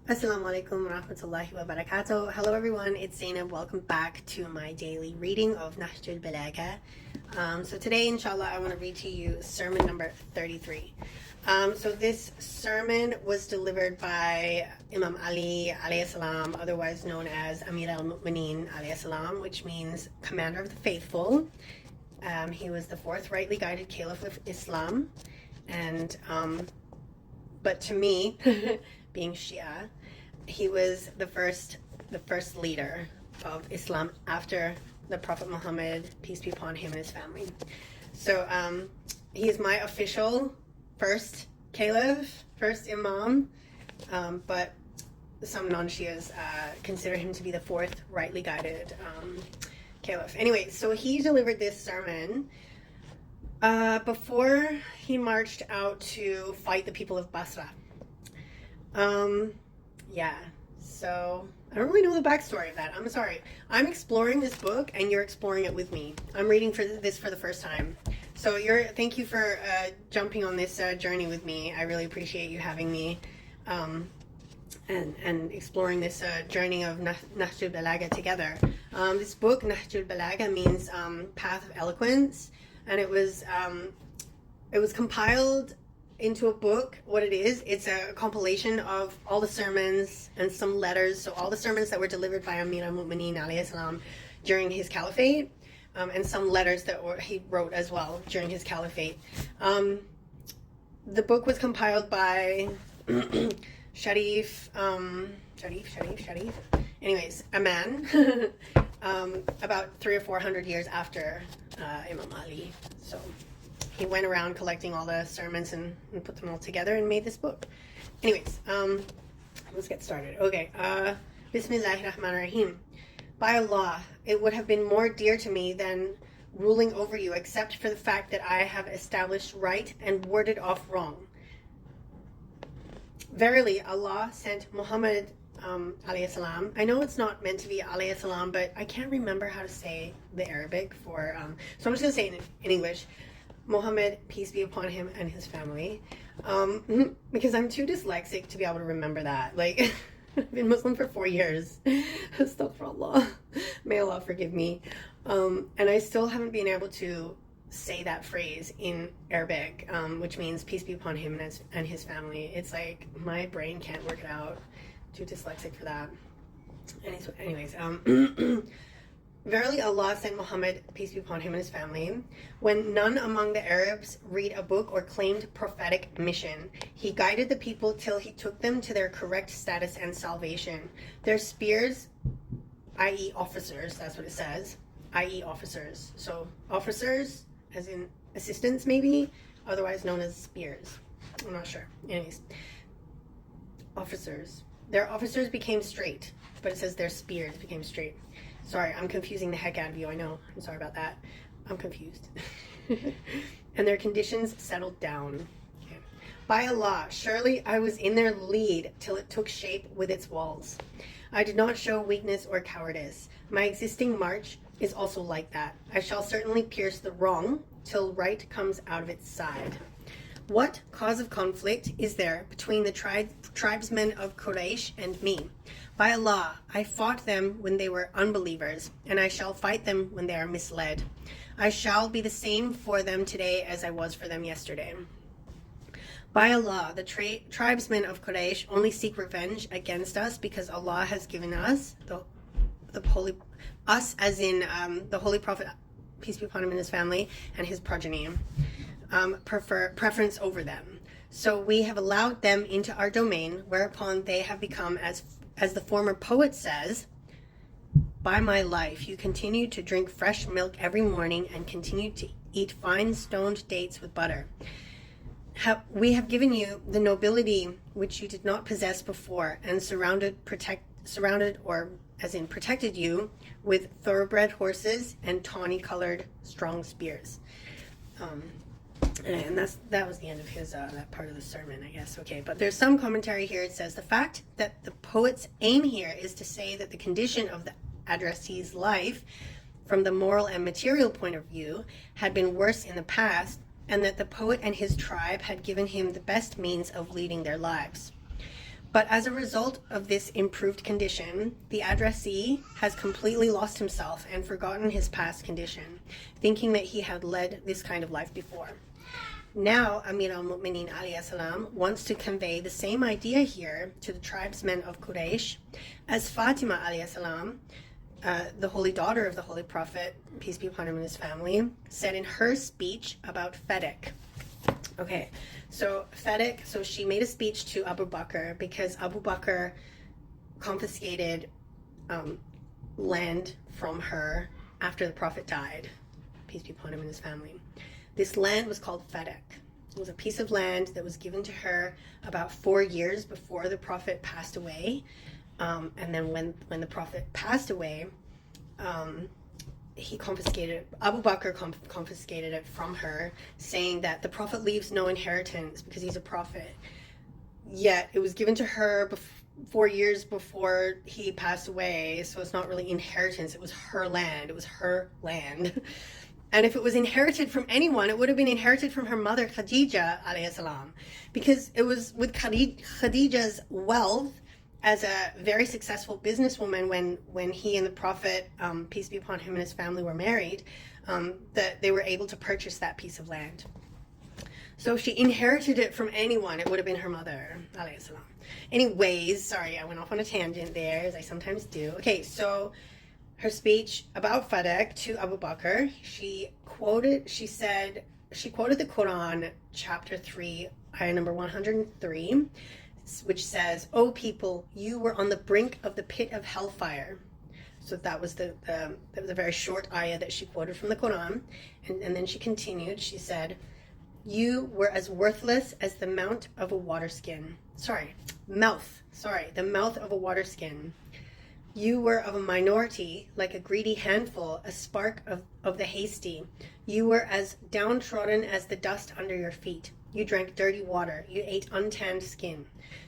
Assalamu alaikum wa rahmatullahi wa barakatuh. Hello everyone, it's Zainab. Welcome back to my daily reading of Nahjul Balagha. So today, inshallah, I want to read to you sermon number 33. So this sermon was delivered by Imam Ali alayhi salam, otherwise known as Amir al-Mu'mineen alayhi salam, which means commander of the faithful. He was the fourth rightly guided Caliph of Islam, and but to me, being Shia, he was the first leader of Islam after the Prophet Muhammad, peace be upon him and his family. So he is my official first Caliph, first Imam, but some non-Shias consider him to be the fourth rightly guided Caliph. Anyway, so he delivered this sermon before he marched out to fight the people of Basra. Yeah, so I don't really know the backstory of that. I'm sorry. I'm exploring this book and you're exploring it with me. I'm reading this for the first time. So thank you for jumping on this journey with me. I really appreciate you having me and exploring this journey of Nahjul Balagha together. This book, Nahjul Balagha, means path of eloquence, and it was compiled into a book. What it is, it's a compilation of all the sermons and some letters. So all the sermons that were delivered by Amir al-Mu'mineen alayhi salam during his caliphate, and some letters that he wrote as well during his caliphate. The book was compiled by Sharif. Anyways, a man about 300 or 400 years after Imam Ali. So he went around collecting all the sermons and put them all together and made this book. Anyways, let's get started. Okay, Bismillahirrahmanirrahim. By Allah, it would have been more dear to me than ruling over you, except for the fact that I have established right and warded off wrong. Verily, Allah sent Muhammad alayhi salam. I know it's not meant to be alayhi salam, but I can't remember how to say the Arabic for, so I'm just going to say it in English. Muhammad, peace be upon him and his family, because I'm too dyslexic to be able to remember that. Like, I've been Muslim for 4 years. Astaghfirullah. May Allah forgive me. And I still haven't been able to say that phrase in Arabic, which means peace be upon him and his family. It's like my brain can't work it out. Too dyslexic for that. Anyways, verily Allah sent Muhammad, peace be upon him and his family, when none among the Arabs read a book or claimed prophetic mission. He guided the people till he took them to their correct status and salvation. Their spears, i.e. officers, that's what it says, i.e. officers. So officers, as in assistants maybe, otherwise known as spears. I'm not sure. Anyways, officers. Their officers became straight, but it says their spears became straight. Sorry, I'm confusing the heck out of you. I know. I'm sorry about that. I'm confused. And their conditions settled down. Okay. By Allah, surely I was in their lead till it took shape with its walls. I did not show weakness or cowardice. My existing march is also like that. I shall certainly pierce the wrong till right comes out of its side. What cause of conflict is there between the tribesmen of Quraysh and me? By Allah, I fought them when they were unbelievers, and I shall fight them when they are misled. I shall be the same for them today as I was for them yesterday. By Allah, the tribesmen of Quraysh only seek revenge against us because Allah has given us the holy Prophet, peace be upon him and his family, and his progeny, preference over them. So we have allowed them into our domain, whereupon they have become, as the former poet says, by my life, you continue to drink fresh milk every morning and continue to eat fine stoned dates with butter. We have given you the nobility which you did not possess before, and protected you with thoroughbred horses and tawny-colored strong spears. And that was the end of his that part of the sermon, I guess. Okay, but there's some commentary here. It says the fact that the poet's aim here is to say that the condition of the addressee's life, from the moral and material point of view, had been worse in the past, and that the poet and his tribe had given him the best means of leading their lives. But as a result of this improved condition, the addressee has completely lost himself and forgotten his past condition, thinking that he had led this kind of life before. Now, Amir al-Mu'minin alayhi salam wants to convey the same idea here to the tribesmen of Quraysh, as Fatima alayhi salam, the holy daughter of the Holy Prophet, peace be upon him and his family, said in her speech about Fadak. Okay, so Fadak, so she made a speech to Abu Bakr because Abu Bakr confiscated land from her after the Prophet died, peace be upon him and his family. This land was called Fadak. It was a piece of land that was given to her about 4 years before the Prophet passed away. And then when the Prophet passed away, he confiscated, Abu Bakr confiscated it from her, saying that the Prophet leaves no inheritance because he's a prophet. Yet it was given to her 4 years before he passed away, so it's not really inheritance. It was her land. It was her land. And if it was inherited from anyone, it would have been inherited from her mother, Khadija, alayhi salam, because it was with Khadija's wealth as a very successful businesswoman when he and the Prophet, peace be upon him and his family, were married, that they were able to purchase that piece of land. So if she inherited it from anyone, it would have been her mother, alayhi salam. Anyways, sorry, I went off on a tangent there, as I sometimes do. Okay, so her speech about Fadak to Abu Bakr, she quoted the Quran, chapter 3, ayah number 103, which says, "O people, you were on the brink of the pit of hellfire." So that was the very short ayah that she quoted from the Quran. And then she continued, she said, "You were as worthless as the mouth of a water skin. The mouth of a water skin. You were of a minority, like a greedy handful, a spark of the hasty. You were as downtrodden as the dust under your feet. You drank dirty water. You ate untanned skin.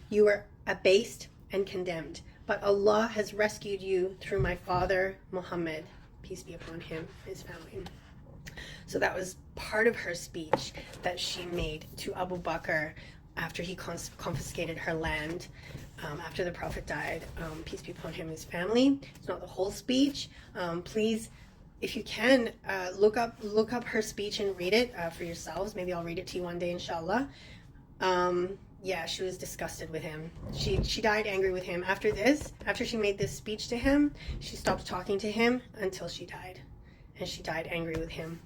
You were abased and condemned. But Allah has rescued you through my father, Muhammad, peace be upon him, his family." So that was part of her speech that she made to Abu Bakr after he confiscated her land, after the Prophet died, peace be upon him and his family. It's not the whole speech. Please, if you can, look up her speech and read it for yourselves. Maybe I'll read it to you one day, inshallah. Yeah, she was disgusted with him. She died angry with him. After she made this speech to him, she stopped talking to him until she died. And she died angry with him.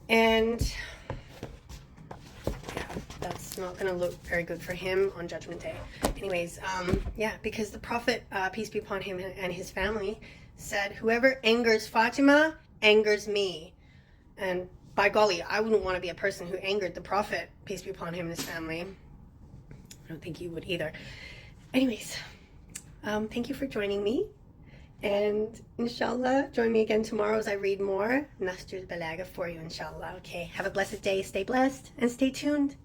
And yeah, that's not going to look very good for him on Judgment Day. Anyways, yeah, because the Prophet, peace be upon him and his family, said, "Whoever angers Fatima angers me." And by golly, I wouldn't want to be a person who angered the Prophet, peace be upon him and his family. I don't think you would either. Anyways, thank you for joining me. And inshallah, join me again tomorrow as I read more Nahjul Balagha for you, inshallah. Okay, have a blessed day, stay blessed, and stay tuned.